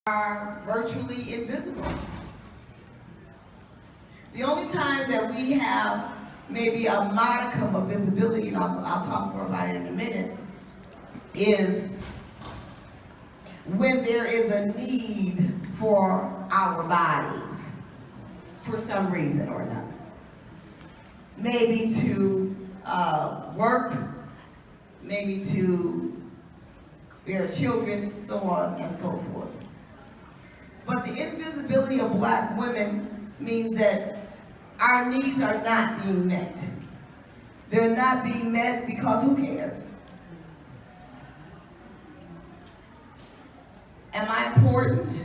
are virtually invisible. The only time that we have maybe a modicum of visibility, and I'll talk more about it in a minute, is when there is a need for our bodies for some reason or another. Maybe to work, maybe to bear children, so on and so forth. But the invisibility of Black women means that our needs are not being met. They're not being met because who cares? Am I important?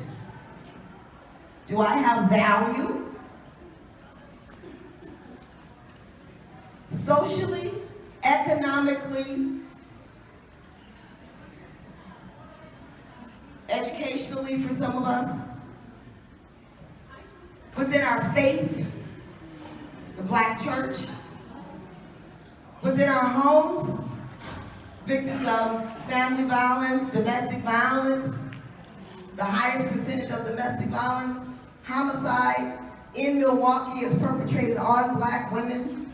Do I have value? Socially, economically, educationally for some of us, within our faith, the Black church, within our homes, victims of family violence, domestic violence, the highest percentage of domestic violence, homicide in Milwaukee is perpetrated on Black women.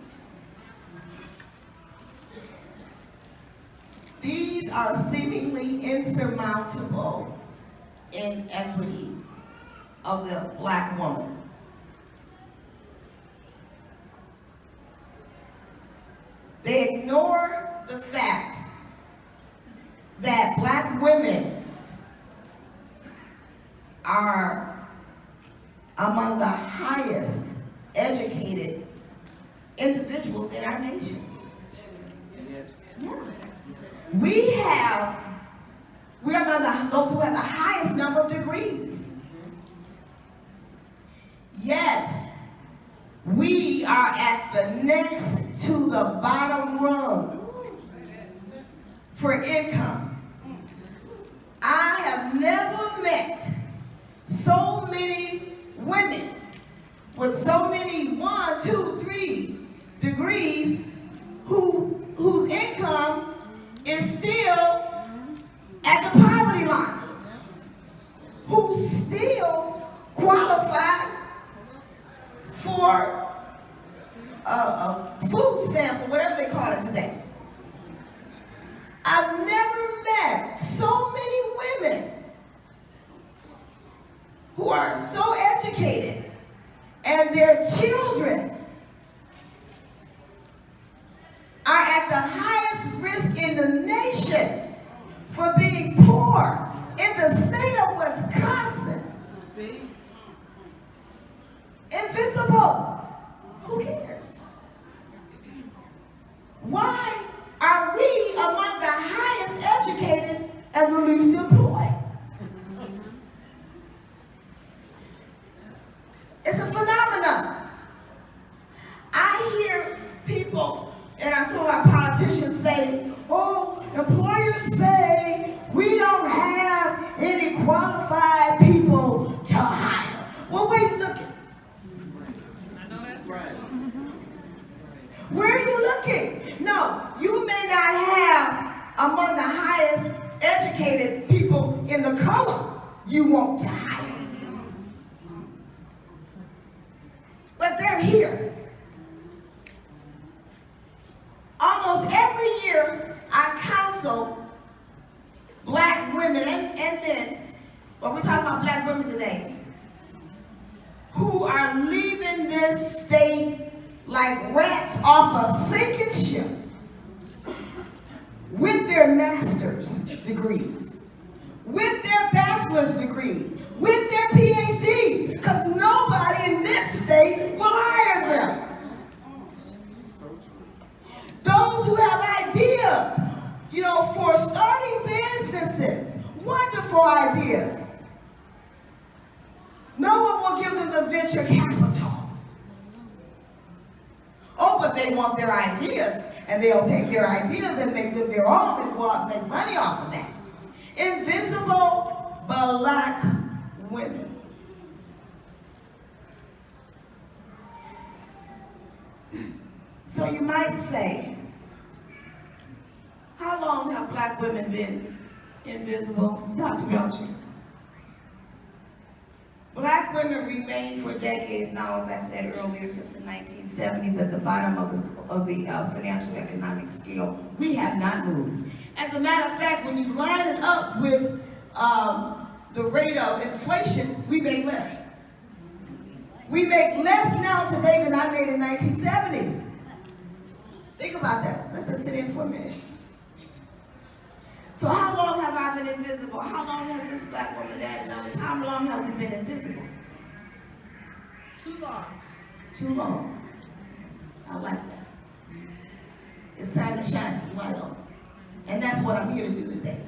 These are seemingly insurmountable inequities of the Black woman. They ignore the fact that Black women are among the highest educated individuals in our nation. Yeah. We are among those who have the highest number of degrees. Yet, we are at the next to the bottom rung for income. I have never met so many women with so many 1, 2, 3 degrees whose income is still at the poverty line, who still qualify for food stamps or whatever they call it today. I've never met so many women who are so educated and their children are at the highest risk in the nation for being poor in the state of Wisconsin. Invisible. Who cares? Why are we among the highest educated and the least employed? It's a phenomenon. I hear people, and some of our politicians say, oh, employers say we don't have any qualified people to hire. Well, where are you looking? I know that's right. Where are you looking? No, you may not have among the highest educated people in the color you want to hire. But they're here. Almost every year, I counsel Black women and men, but we're talking about Black women today, who are leaving this state like rats off a sinking ship with their master's degrees, with their bachelor's degrees, with their PhDs, because nobody in this state will hire them. Those who have ideas, for starting businesses, wonderful ideas. No one will give them the venture capital. Oh, but they want their ideas, and they'll take their ideas and make them their own and go out and make money off of that. Invisible Black women. So you might say, how long have Black women been invisible? Dr. Belcher? women remain for decades now, as I said earlier, since the 1970s, at the bottom of the financial economic scale. We have not moved. As a matter of fact, when you line it up with the rate of inflation, we make less. We make less now today than I made in 1970s. Think about that. Let that sit in for a minute. So how long have I been invisible? How long has this black woman that knows? How long have we been invisible? Too long. Too long. I like that. It's time to shine some light on it. And that's what I'm here to do today.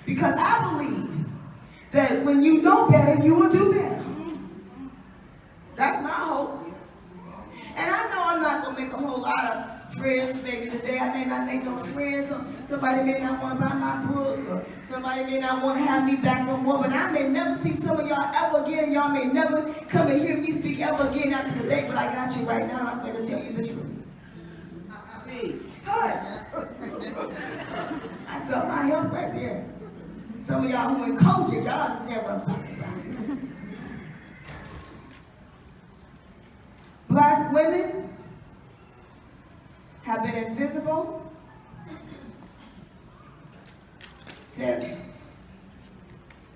Because I believe that when you know better, you will do better. That's my hope. And I know I'm not going to make a whole lot of friends maybe today. I may not make no friends. Somebody may not want to buy my book, or somebody may not want to have me back no more. But I may never see some of y'all ever again, and y'all may never come and hear me speak ever again after today. But I got you right now, and I'm going to tell you the truth. Hi. I felt my help right there. Some of y'all who in coaching, y'all understand what I'm talking about. Black women have been invisible since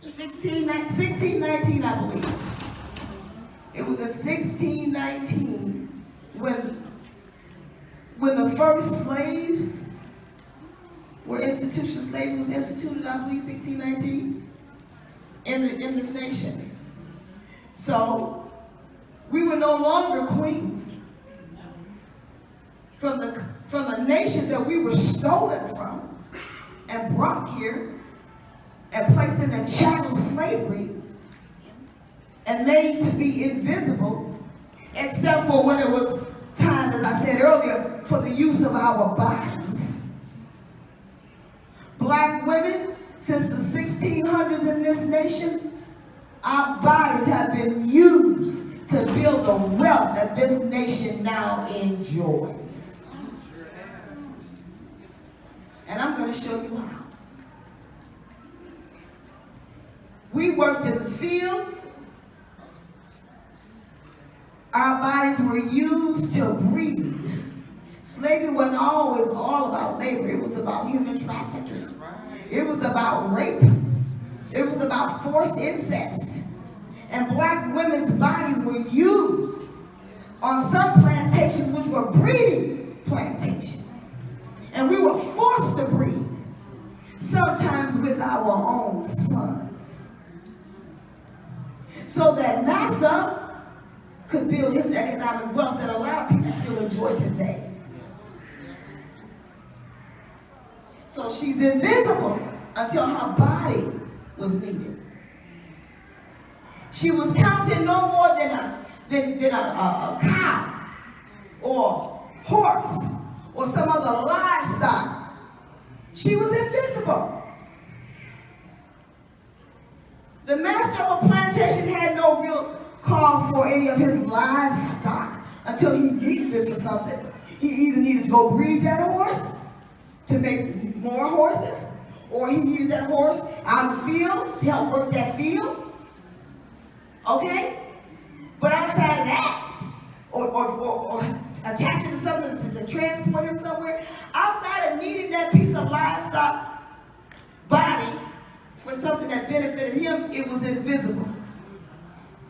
1619, I believe. It was in 1619 when the first slaves were instituted. Slavery was instituted, I believe, 1619 in this nation. So we were no longer queens. From the nation that we were stolen from and brought here and placed in a chattel slavery and made to be invisible, except for when it was time, as I said earlier, for the use of our bodies. Black women, since the 1600s in this nation, our bodies have been used to build the wealth that this nation now enjoys. And I'm going to show you how. We worked in the fields. Our bodies were used to breed. Slavery wasn't always all about labor. It was about human trafficking. It was about rape. It was about forced incest. And black women's bodies were used on some plantations, which were breeding plantations. And we were forced to breed, sometimes with our own sons, so that NASA could build his economic wealth that a lot of people still enjoy today. So she's invisible until her body was needed. She was counted no more than a cow or horse or some other livestock. She was invisible. The master of a plantation had no real call for any of his livestock until he needed it for something. He either needed to go breed that horse to make more horses, or he needed that horse out in the field to help work that field. Okay? But outside of that, or attaching to something to transport him somewhere, outside of needing that piece of livestock body for something that benefited him, it was invisible.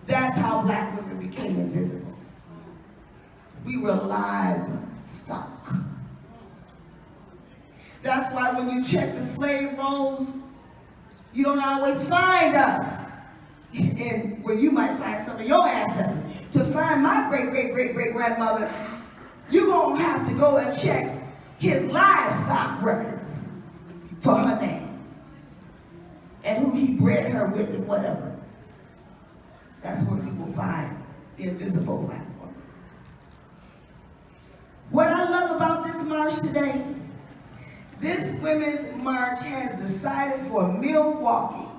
That's how black women became invisible. We were livestock. That's why when you check the slave rolls, you don't always find us in where you might find some of your ancestors. To find my great-great-great-great-grandmother, you're going to have to go and check his livestock records for her name and who he bred her with and whatever. That's where you will find the invisible black woman. What I love about this march today, this Women's March has decided for Milwaukee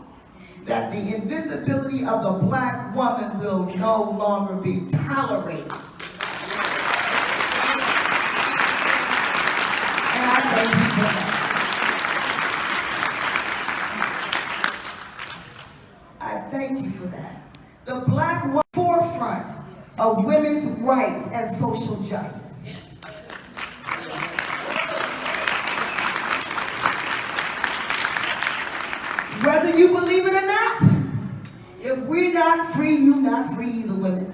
that the invisibility of the black woman will no longer be tolerated. And I thank you for that. I thank you for that. The black woman of women's rights and social justice. Whether you believe it or not, if we're not free, you're not free either, women.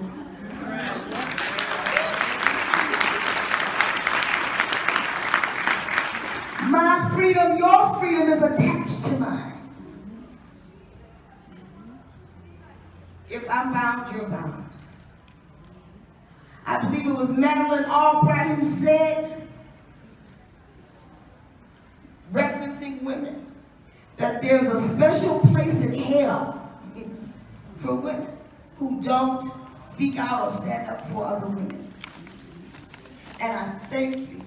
My freedom, your freedom is attached to mine. If I'm bound, you're bound. I believe it was Madeleine Albright who said, referencing women, that there's a special place in hell for women who don't speak out or stand up for other women. And I thank you,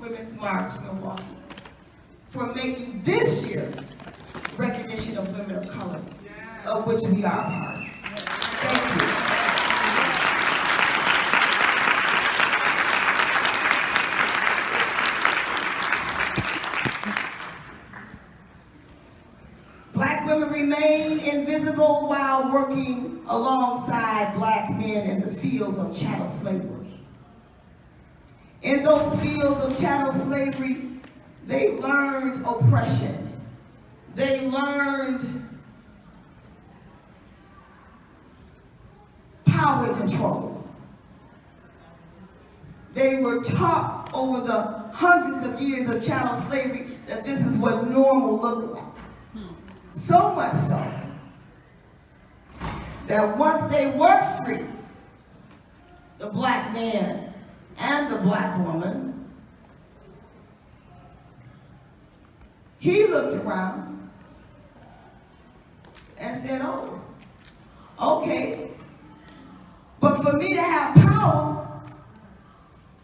Women's March Milwaukee, for making this year recognition of women of color, of which we are a part. Thank you. Black women remain invisible while working alongside black men in the fields of chattel slavery. In those fields of chattel slavery, they learned oppression. They learned power and control. They were taught over the hundreds of years of chattel slavery that this is what normal looked like. So much so that once they were free, the black man and the black woman, he looked around and said, oh, okay, but for me to have power,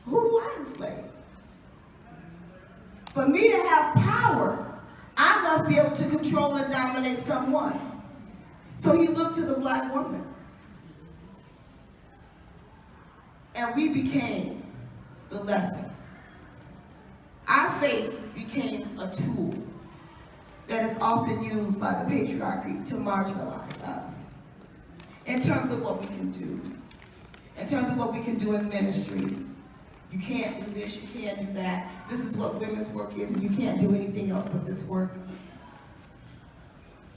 who do I enslave? For me to have power, I must be able to control and dominate someone. So he looked to the black woman. And we became the lesson. Our faith became a tool that is often used by the patriarchy to marginalize us in terms of what we can do, in terms of what we can do in ministry. You can't do this, you can't do that. This is what women's work is, and you can't do anything else but this work.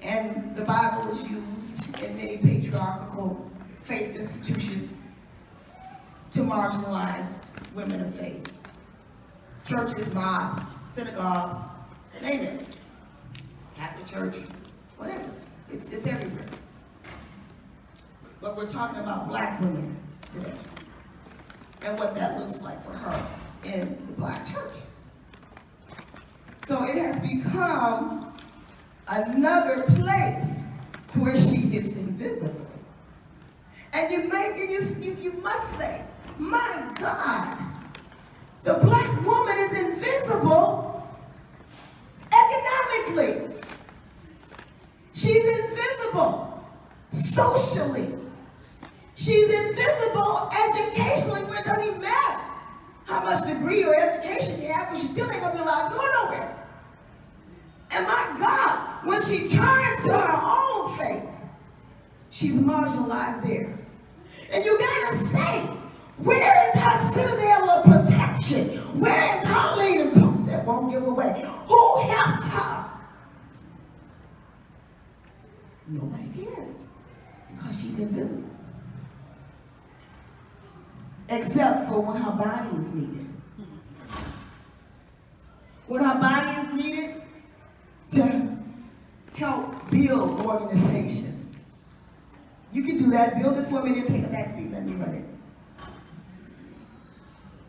And the Bible is used in many patriarchal faith institutions to marginalize women of faith. Churches, mosques, synagogues, name it. Catholic Church, whatever. It's everywhere. But we're talking about black women today and what that looks like for her in the black church. So it has become another place where she is invisible. And you must say, my God, the black woman is invisible economically. She's invisible socially. She's invisible educationally, where it doesn't even matter how much degree or education you have, because she still ain't gonna be allowed to go nowhere. And my God, when she turns to her own faith, she's marginalized there. And you gotta say, where is her citadel of protection? Where is her leading post that won't give away? Who helped her? Nobody cares, because she's invisible. Except for when her body is needed. When her body is needed to help build organizations. You can do that. Build it for me, then take a back seat. Let me run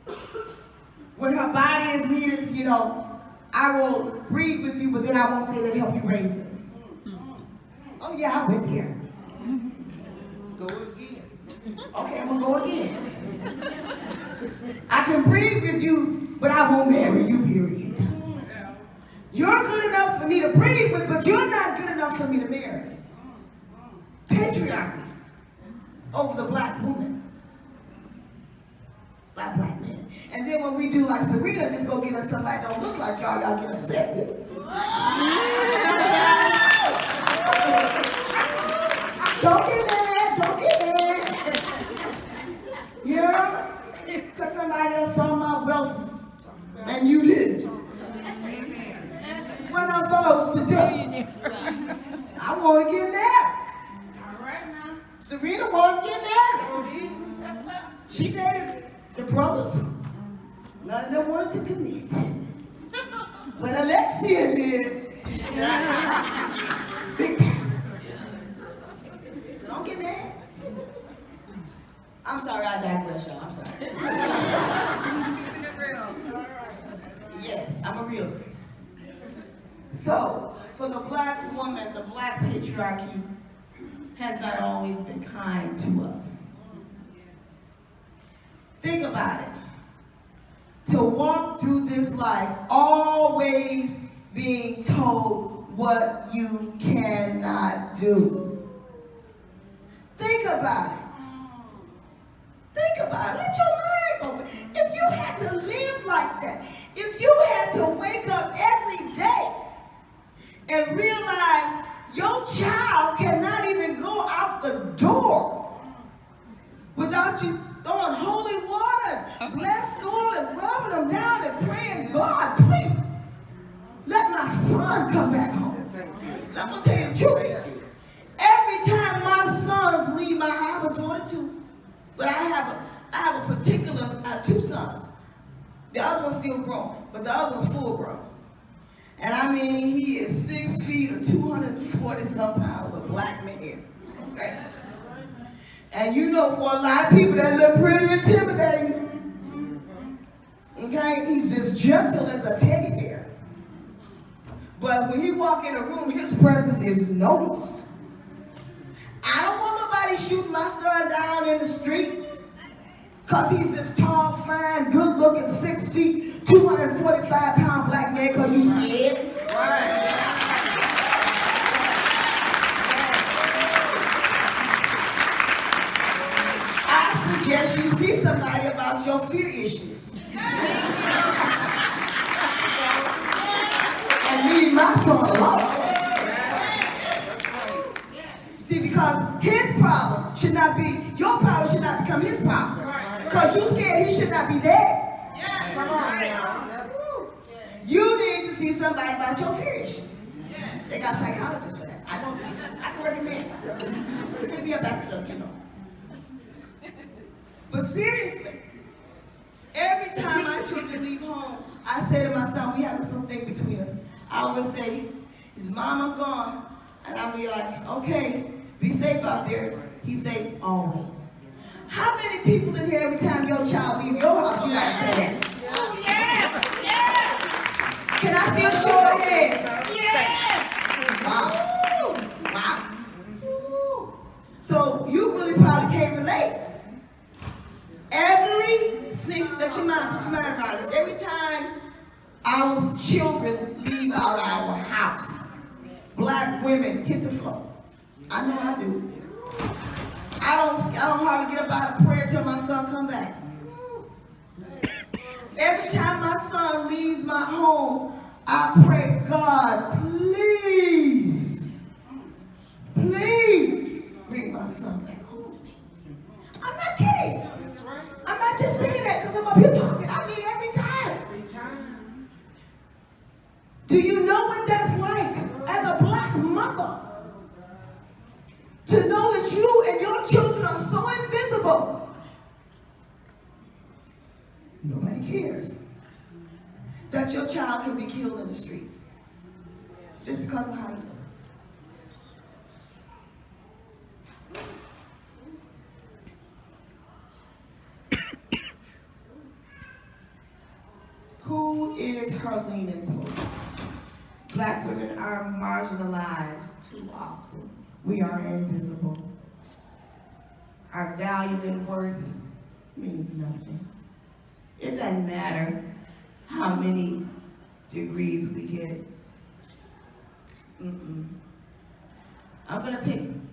it. When her body is needed, I will breed with you, but then I won't stay there to help you raise them. Oh yeah, I went there. Go again. Okay, I'm gonna go again. I can breed with you, but I won't marry you, period. You're good enough for me to breed with, but you're not good enough for me to marry. Patriarchy over the black woman. Black men. And then when we do like Serena, just go get us somebody that don't look like y'all get upset with. Don't get mad, don't get mad. Serena wanted to get married. She dated the brothers. None of them wanted to commit. Well, Alexia did. Big time. So don't get mad. I'm sorry, I digress, y'all. I'm sorry. Keeping it real. Yes, I'm a realist. So, for the black woman, the black patriarchy has not always been kind to us. Think about it. To walk through this life always being told what you cannot do. Think about it. Think about it. Let your mind go. If you had to live like that, if you had to wake up every day and realize your child cannot even go out the door without you throwing holy water, blessed oil, and rubbing them down and praying, God, please, let my son come back home. I'm going to tell you the truth. Every time my sons leave, I have a daughter too, but I have a particular, I have two sons. The other one's still grown, but the other one's full grown. And I mean, he is 6 feet or 240 some pounds, a black man. Okay? And you know, for a lot of people that look pretty intimidating. Okay? He's as gentle as a teddy bear. But when he walk in a room, his presence is noticed. I don't want nobody shooting my son down in the street because he's this tall, fine, good-looking, 6 feet, 245-pound black man because you scared. I suggest you see somebody about your fear issues. And leave my son alone. See, because his problem should not be, your problem should not become his problem. Because you scared he should not be dead. Come on now. You need to see somebody about your fear issues. They got psychologists for that. I know. I can recommend. Hit me up after the, you know. But seriously, every time my children leave home, I say to my son, we have something between us. I always say, his mom, I'm gone. And I'll be like, okay, be safe out there. He say, always. How many people in here, every time your child leave your house, you gotta say that? Oh, yes, yes. Can I see a show of hands? Yes. Wow. Wow. So you really probably can't relate. Every single, put your mind around this. Every time our children leave out our house, black women hit the floor. I know I do. I don't hardly get up out of prayer till my son come back. Every time my son leaves my home, I pray, God, please, please bring my son back home to me. I'm not kidding. I'm not just saying that because I'm up here talking. I mean every time. Do you know what that's like as a black mother? To know that you and your children are so invisible. Nobody cares that your child can be killed in the streets just because of how he looks. Who is her leaning post? Black women are marginalized too often. We are invisible. Our value and worth means nothing. It doesn't matter how many degrees we get. I'm gonna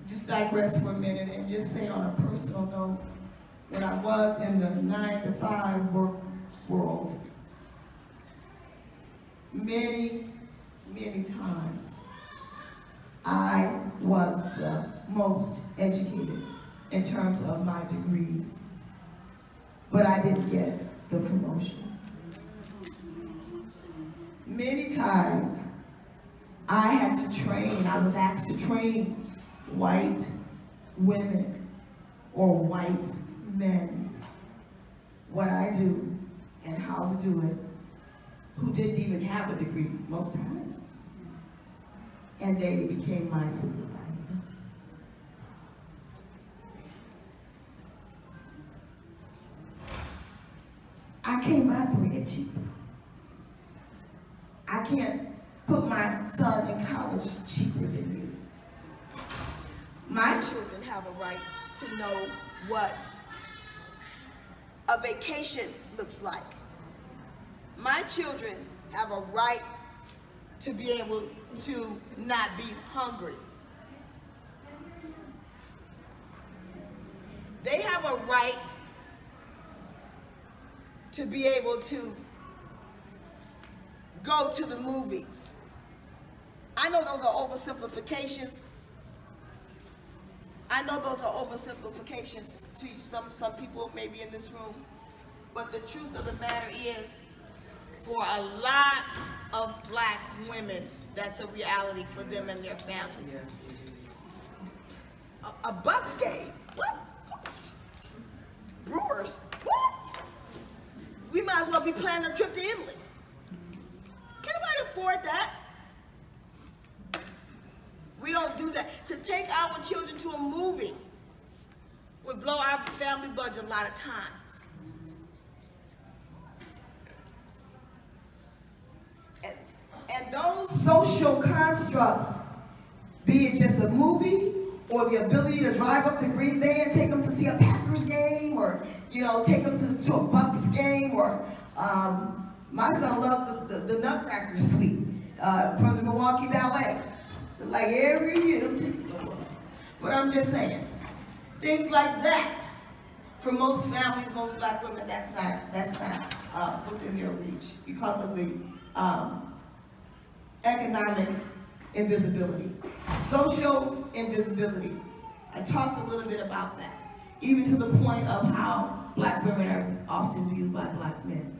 just digress for a minute and just say on a personal note, when I was in the 9-to-5 work world, many times, I was the most educated in terms of my degrees, but I didn't get the promotions. Many times, I had to train, I was asked to train white women or white men what I do and how to do it, who didn't even have a degree most times. And they became my supervisor. I can't buy bread cheap. I can't put my son in college cheaper than you. My children have a right to know what a vacation looks like. My children have a right to be able to not be hungry. They have a right to be able to go to the movies. I know those are oversimplifications. I know those are oversimplifications to some people maybe in this room, but the truth of the matter is, for a lot of black women, that's a reality for them and their families. A Bucks game, what? Brewers, what? We might as well be planning a trip to Italy. Can anybody afford that? We don't do that. To take our children to a movie would blow our family budget a lot of times. And those social constructs, be it just a movie or the ability to drive up to Green Bay and take them to see a Packers game, or take them to a Bucks game, or my son loves the Nutcracker Suite from the Milwaukee Ballet. Like every year, them tickets go up. But I'm just saying, things like that, for most families, most black women, that's not within their reach because of the economic invisibility, social invisibility. I talked a little bit about that, even to the point of how black women are often viewed by black men.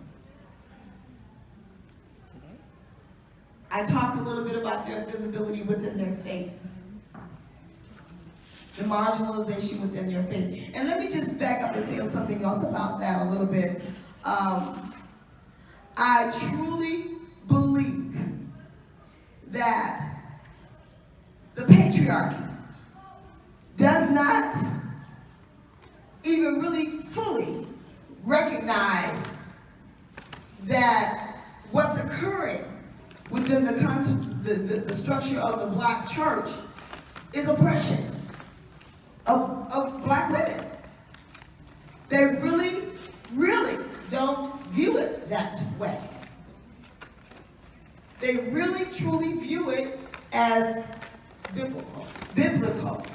I talked a little bit about their invisibility within their faith, the marginalization within their faith. And let me just back up and say something else about that a little bit. I truly believe that the patriarchy does not even really fully recognize that what's occurring within the structure of the black church is oppression of black women. They really, really don't view it that way. They really, truly view it as biblical.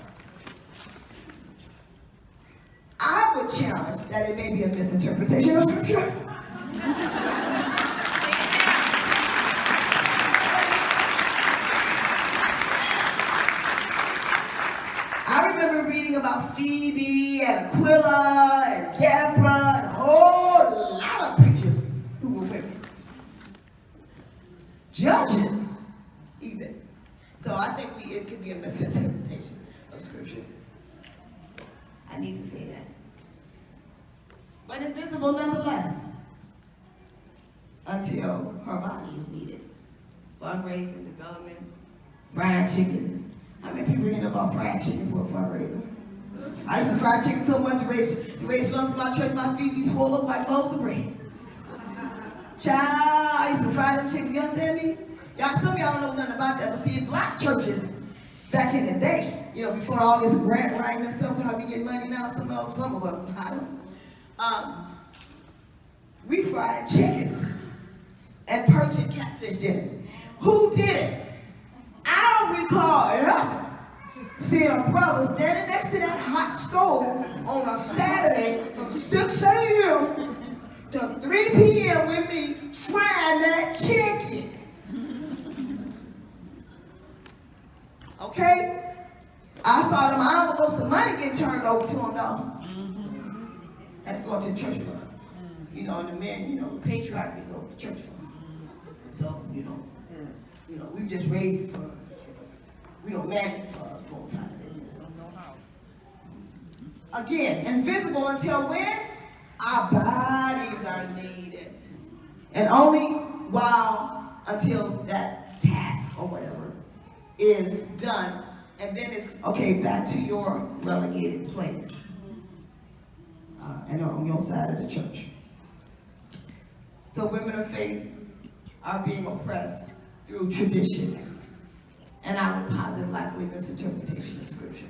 I would challenge that it may be a misinterpretation of scripture. I remember reading about Phoebe and Aquila and Deborah and a whole lot of preachers who were women. Judges, even. So I think it could be a misinterpretation of scripture. I need to say that. But invisible nonetheless, until her body is needed. Fundraising, development, fried chicken. How many people hear about fried chicken for a fundraiser? I used to fry chicken so much, raise funds in my church, my feet be swole up like loaves of bread. Child, I used to fry them chicken, you understand me? Y'all, some of y'all don't know nothing about that, but see, in black churches, back in the day, before all this grant writing and stuff, how we get money now, some of us, I don't. We fried chickens and perch and catfish dinners. Who did it? I don't recall ever seeing a brother standing next to that hot stove on a Saturday from 6 a.m. to 3 p.m. with me frying that chicken. Okay? I saw them, I don't know, some money get turned over to them though. Had to go to the church fund. And the men, the patriarchy is over the church fund. So, we just raise the funds. We don't manage the funds all the time. Again, invisible until when? Our bodies are needed. And only until that task or whatever is done. And then it's, okay, back to your relegated place. And on your side of the church. So women of faith are being oppressed through tradition. And I would posit likely misinterpretation of scripture.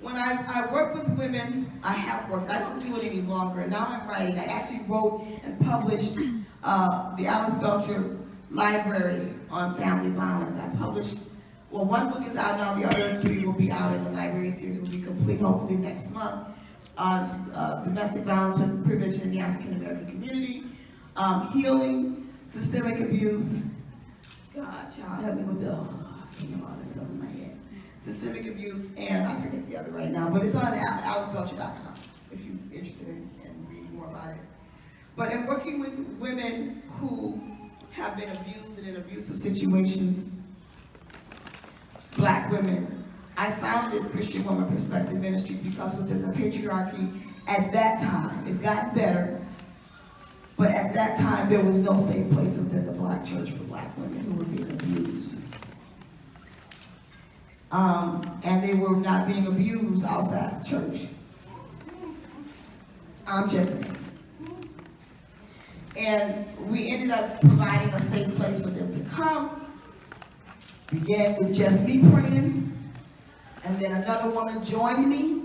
When I work with women, I don't do it any longer, and now I'm writing. I actually wrote and published the Alice Belcher Library on family violence. I published, well, one book is out now, the other 3 will be out, and the library series will be complete hopefully next month, on domestic violence prevention in the African American community, healing, systemic abuse. God, child, help me with the, I can't remember all this stuff in my head. Systemic abuse, and I forget the other right now, but it's on AliceBelcher.com if you're interested in reading more about it. But in working with women who have been abused and in abusive situations, Black women, I founded Christian Woman Perspective Ministry because within the patriarchy at that time, it's gotten better, but at that time there was no safe place within the Black church for Black women who were being abused. And they were not being abused outside the church. I'm just saying. And we ended up providing a safe place for them to come. Began with just me praying, and then another woman joined me,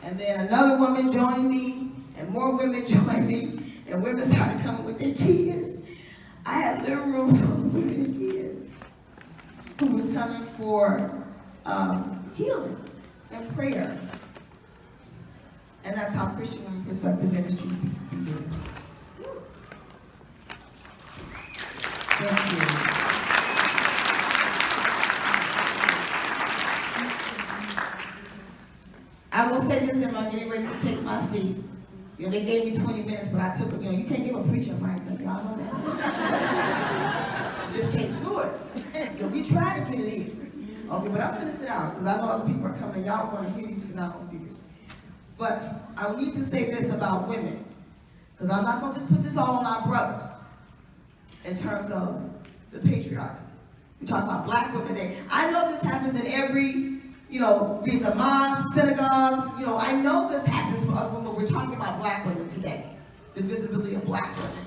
and then another woman joined me, and more women joined me, and women started coming with their kids. I had a little room full of women and kids who was coming for healing and prayer. And that's how Christian Women Perspective Ministry began. Thank you. I will say this, and I'm getting ready to take my seat. You know, they gave me 20 minutes, but I took it. You know, you can't give a preacher a mic, like, y'all know that. Just can't do it. You know, we try to get it in. Okay, but I'm going to sit down, because I know other people are coming, and y'all want to hear these phenomenal speakers. But I need to say this about women, because I'm not going to just put this all on our brothers in terms of the patriarchy. We talk about Black women today. I know this happens in every, you know, be it the mosques, synagogues, you know, I know this happens for other women. We're talking about Black women today, the visibility of Black women.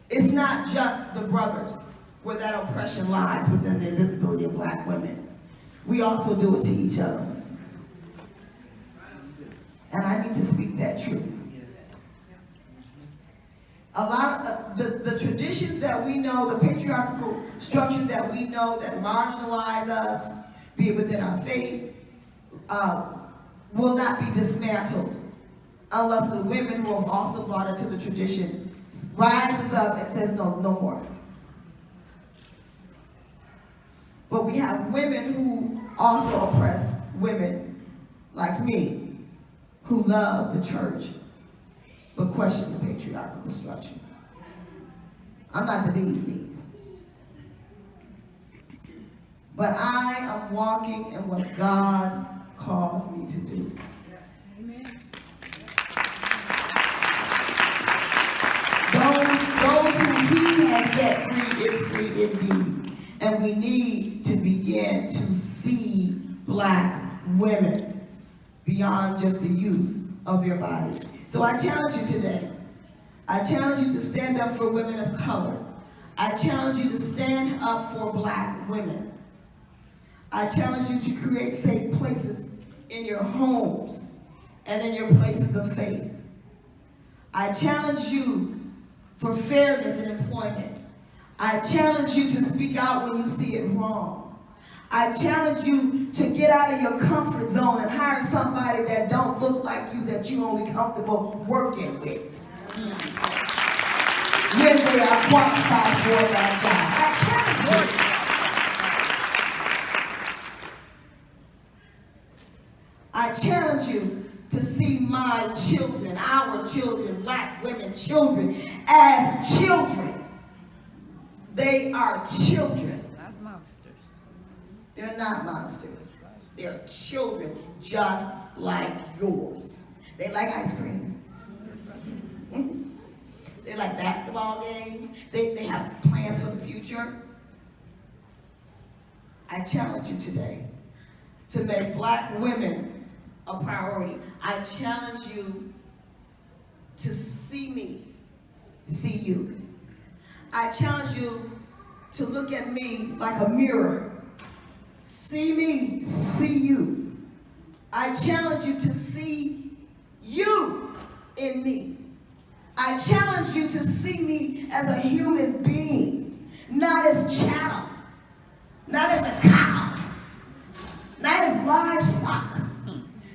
It's not just the brothers where that oppression lies within the invisibility of Black women. We also do it to each other. And I need to speak that truth. A lot of the traditions that we know, the patriarchal structures that we know that marginalize us, be it within our faith, will not be dismantled unless the women who have also bought into the tradition rises up and says, no, no more. But we have women who also oppress women like me, who love the church, but question the patriarchal structure. I'm not the bee's knees. But I am walking in what God called me to do. Amen. Those who He has set free is free indeed. And we need to begin to see Black women beyond just the use of their bodies. So I challenge you today. I challenge you to stand up for women of color. I challenge you to stand up for Black women. I challenge you to create safe places in your homes and in your places of faith. I challenge you for fairness in employment. I challenge you to speak out when you see it wrong. I challenge you to get out of your comfort zone and hire somebody that don't look like you, that you're only comfortable working with, when they are qualified for that job. I challenge you. I challenge you to see my children, our children, Black women children, as children. They are children. Not monsters. They're not monsters. They're children just like yours. They like ice cream. They like basketball games. They have plans for the future. I challenge you today to make black women a priority. I challenge you to see me, see you. I challenge you to look at me like a mirror. See me, see you. I challenge you to see you in me. I challenge you to see me as a human being, not as chattel, not as a cow, not as livestock,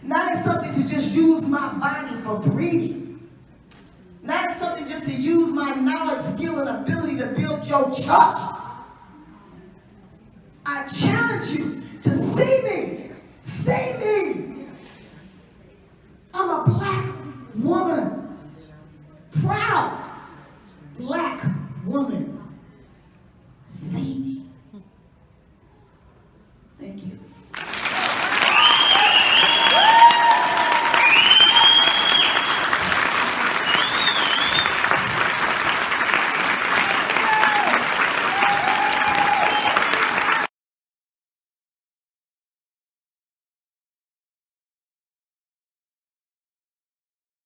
not as something to just use my body for breeding, not as something just to use my knowledge, skill, and ability to build your church. I challenge you to see me